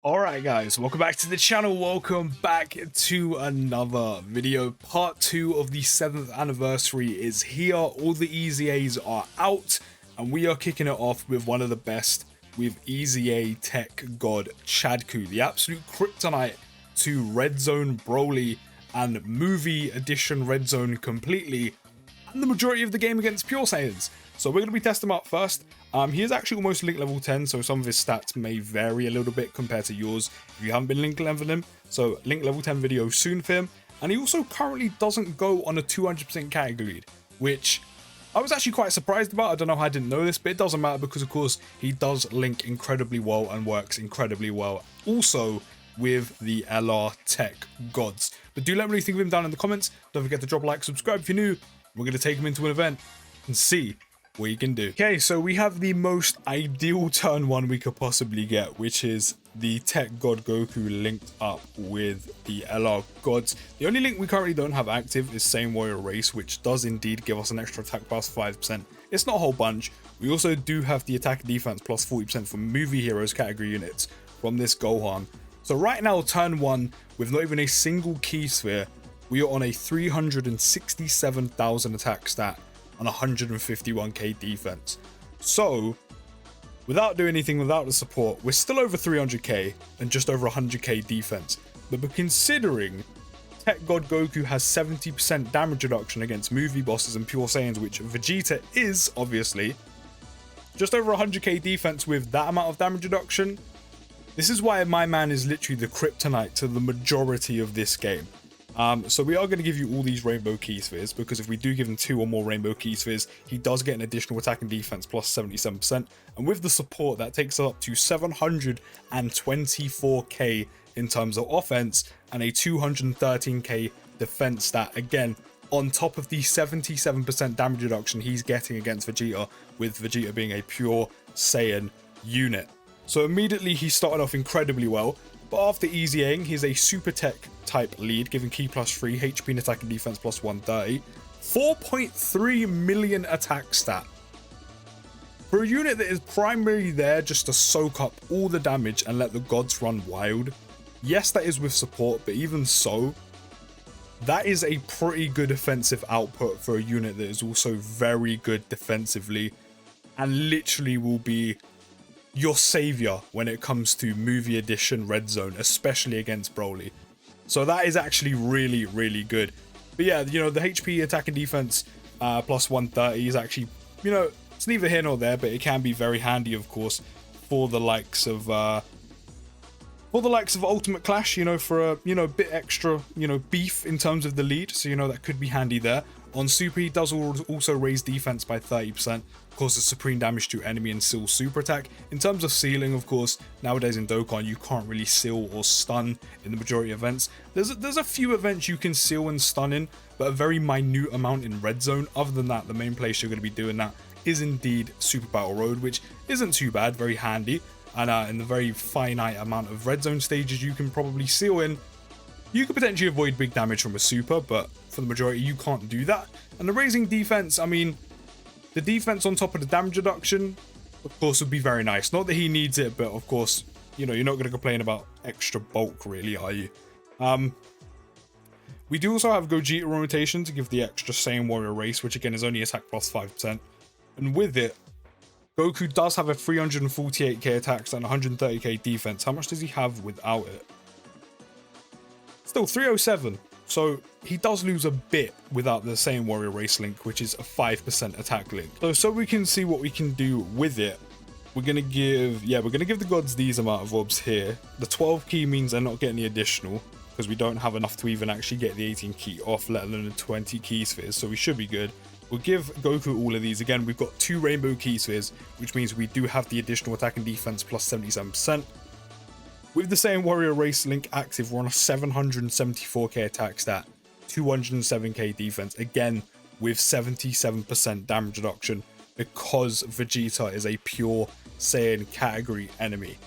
Alright guys, welcome back to the channel, welcome back to another video. Part 2 of the 7th anniversary is here, all the EZAs are out, and we are kicking it off with one of the best, with EZA tech god Chadku, the absolute kryptonite to Red Zone Broly and movie edition Red Zone completely, and the majority of the game against Pure Saiyans. So we're going to be testing him out first. He is actually almost link level 10, so some of his stats may vary a little bit compared to yours if you haven't been link leveling him. So link level 10 video soon for him. And he also currently doesn't go on a 200% category lead, which I was actually quite surprised about. I don't know how I didn't know this, but it doesn't matter because of course he does link incredibly well and works incredibly well also with the LR tech gods. But do let me know what you think of him down in the comments. Don't forget to drop a like, subscribe if you're new. We're going to take him into an event and see what you can do. Okay, so we have the most ideal turn 1 we could possibly get, which is the tech god Goku linked up with the LR gods. The only link we currently don't have active is Same Warrior Race, which does indeed give us an extra attack plus 5%. It's not a whole bunch. We also do have the attack and defense plus 40% for movie heroes category units from this Gohan. So right now, turn 1, with not even a single key sphere, we are on a 367,000 attack stat on 151k defense. So without doing anything, without the support, we're still over 300k and just over 100k defense. But considering tech god Goku has 70% damage reduction against movie bosses and Pure Saiyans, which Vegeta is obviously, just over 100k defense with that amount of damage reduction, this is why my man is literally the kryptonite to the majority of this game. So we are going to give you all these rainbow key spheres, because if we do give him 2 or more rainbow key spheres, he does get an additional attack and defense plus 77%, and with the support that takes up to 724k in terms of offense and a 213k defense stat, again on top of the 77% damage reduction he's getting against Vegeta, with Vegeta being a pure Saiyan unit. So immediately he started off incredibly well. But after EZAing, he's a super tech type lead, giving key plus 3, HP and attack and defense plus 130, 4.3 million attack stat. For a unit that is primarily there just to soak up all the damage and let the gods run wild, yes, that is with support, but even so, that is a pretty good offensive output for a unit that is also very good defensively and literally will be your savior when it comes to movie edition Red Zone, especially against Broly. So that is actually really, really good. But yeah, you know, the HP attack and defense plus 130 is actually, you know, it's neither here nor there, but it can be very handy, of course, for the likes of Ultimate Clash, you know, for a, you know, bit extra, you know, beef in terms of the lead. So, you know, that could be handy there. On Super, he does also raise defense by 30%, causes supreme damage to enemy and seal super attack. In terms of sealing, of course, nowadays in Dokkan, you can't really seal or stun in the majority of events. There's a few events you can seal and stun in, but a very minute amount in Red Zone. Other than that, the main place you're going to be doing that is indeed Super Battle Road, which isn't too bad, very handy. And in the very finite amount of Red Zone stages you can probably seal in, you could potentially avoid big damage from a super, but for the majority you can't do that. And the raising defense, I mean, the defense on top of the damage reduction, of course, would be very nice. Not that he needs it, but of course, you know, you're not going to complain about extra bulk, really, are you? We do also have Gogeta rotation to give the extra Same Warrior Race, which again is only attack plus 5%. And with it, Goku does have a 348k attacks and 130k defense. How much does he have without it? Still 307. So he does lose a bit without the Same Warrior Race link, which is a 5% attack link. So we can see what we can do with it. We're gonna give the gods these amount of orbs here. The 12 key means they're not getting the additional, because we don't have enough to even actually get the 18 key off, let alone the 20 key spheres. So we should be good. We'll give Goku all of these. Again, we've got 2 rainbow key spheres, which means we do have the additional attack and defense plus 77%. With the Same Warrior Race link active, we're on a 774k attack stat, 207k defense, again with 77% damage reduction, because Vegeta is a pure Saiyan category enemy.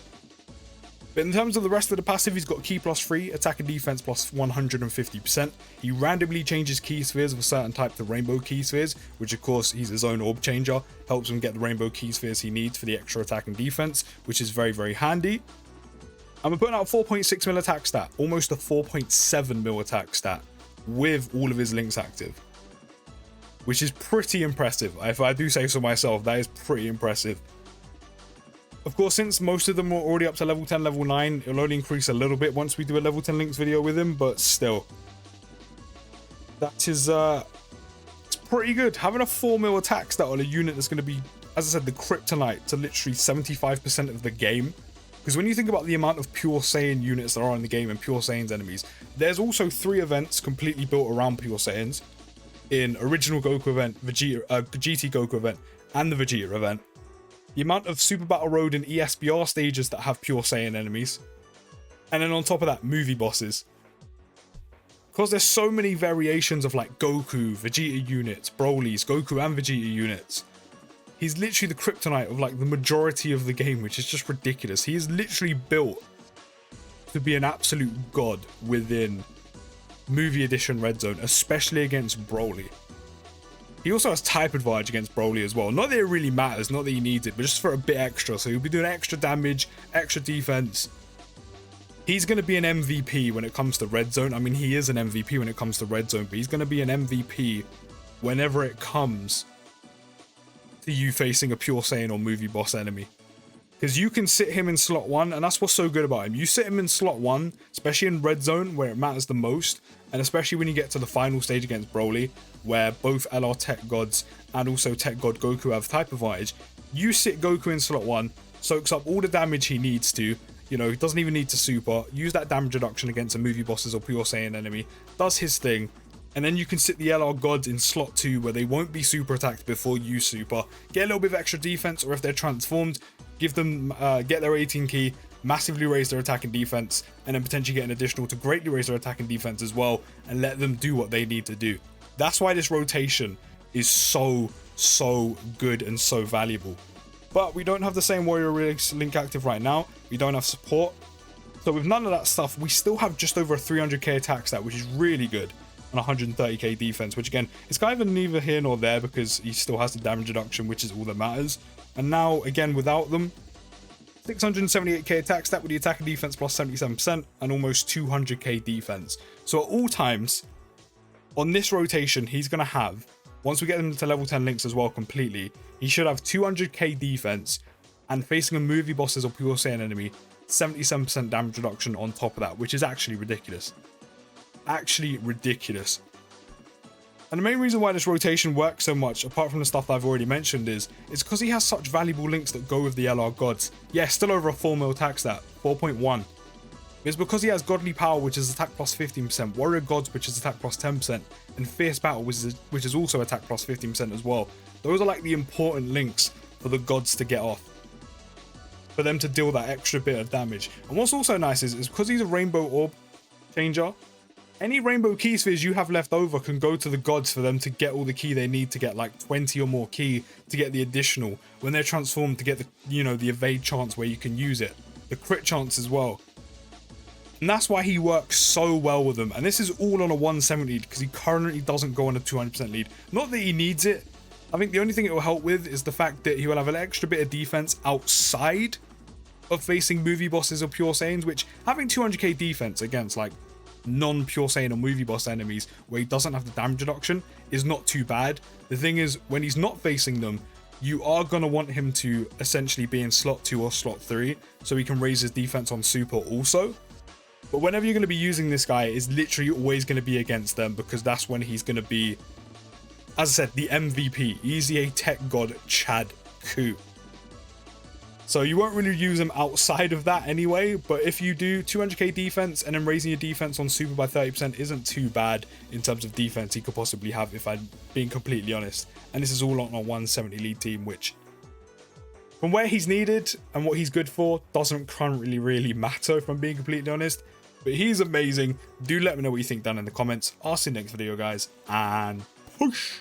But in terms of the rest of the passive, he's got key plus 3, attack and defense plus 150%. He randomly changes key spheres of a certain type to rainbow key spheres, which of course he's his own orb changer, helps him get the rainbow key spheres he needs for the extra attack and defense, which is very, very handy. And we're putting out 4.6 mil attack stat, almost a 4.7 mil attack stat with all of his links active, which is pretty impressive. If I do say so myself, that is pretty impressive. Of course, since most of them are already up to level 10, level 9, it'll only increase a little bit once we do a level 10 links video with him, but still. That is, it's pretty good. Having a 4 mil attack stat on a unit that's going to be, as I said, the kryptonite to literally 75% of the game. Because when you think about the amount of Pure Saiyan units there are in the game and Pure Saiyan's enemies, there's also 3 events completely built around Pure Saiyans. In Original Goku event, Vegeta, GT Goku event, and the Vegeta event. The amount of Super Battle Road and ESBR stages that have Pure Saiyan enemies. And then on top of that, movie bosses. Because there's so many variations of like Goku, Vegeta units, Broly's, Goku and Vegeta units. He's literally the kryptonite of like the majority of the game, which is just ridiculous. He is literally built to be an absolute god within Movie Edition Red Zone, especially against Broly. He also has type advantage against Broly as well. Not that it really matters, not that he needs it, but just for a bit extra. So he'll be doing extra damage, extra defense. He's going to be an MVP when it comes to Red Zone. I mean, he is an MVP when it comes to Red Zone, but he's going to be an MVP whenever it comes to you facing a Pure Saiyan or movie boss enemy. Because you can sit him in slot 1, and that's what's so good about him. You sit him in slot 1, especially in Red Zone, where it matters the most, and especially when you get to the final stage against Broly, where both LR Tech Gods and also Tech God Goku have type advantage. You sit Goku in slot 1, soaks up all the damage he needs to, you know, he doesn't even need to super, use that damage reduction against a movie bosses or Pure Saiyan enemy, does his thing, and then you can sit the LR Gods in slot 2, where they won't be super attacked before you super, get a little bit of extra defense, or if they're transformed, give them, get their 18 key, massively raise their attack and defense, and then potentially get an additional to greatly raise their attack and defense as well, and let them do what they need to do. That's why this rotation is so good and so valuable. But we don't have the same warrior release link active right now. We don't have support. So with none of that stuff, we still have just over a 300k attack stat, which is really good, and 130k defense, which again, is kind of neither here nor there because he still has the damage reduction, which is all that matters. And now, again, without them, 678k attack stat with the attack and defense plus 77% and almost 200k defense. So at all times, on this rotation, he's going to have, once we get him to level 10 links as well completely, he should have 200k defense and facing a movie bosses or Pure Saiyan enemy, 77% damage reduction on top of that, which is actually ridiculous. Actually ridiculous. And the main reason why this rotation works so much, apart from the stuff that I've already mentioned, is because he has such valuable links that go with the LR Gods. Yeah, still over a 4 mil attack stat, 4.1. It's because he has Godly Power, which is attack plus 15%, Warrior Gods, which is attack plus 10%, and Fierce Battle, which is also attack plus 15% as well. Those are like the important links for the gods to get off, for them to deal that extra bit of damage. And what's also nice is because he's a Rainbow Orb changer, any rainbow key spheres you have left over can go to the gods for them to get all the key they need to get like 20 or more key to get the additional when they're transformed, to get the, you know, the evade chance where you can use it, the crit chance as well. And that's why he works so well with them. And this is all on a 170 lead because he currently doesn't go on a 200% lead. Not that he needs it. I think the only thing it will help with is the fact that he will have an extra bit of defense outside of facing movie bosses or Pure Saiyans, which having 200k defense against like non-Pure Saiyan or movie boss enemies where he doesn't have the damage reduction is not too bad. The thing is, when he's not facing them, you are going to want him to essentially be in slot 2 or slot 3 so he can raise his defense on super also. But whenever you're going to be using this guy, it's literally always going to be against them because that's when he's going to be, as I said, the MVP, EZA Tech God Chad Ku. So you won't really use him outside of that anyway, but if you do 200k defense and then raising your defense on super by 30% isn't too bad in terms of defense he could possibly have, if I'm being completely honest. And this is all on a 170 lead team, which from where he's needed and what he's good for doesn't currently really matter, if I'm being completely honest. But he's amazing. Do let me know what you think down in the comments. I'll see you next video, guys, and push.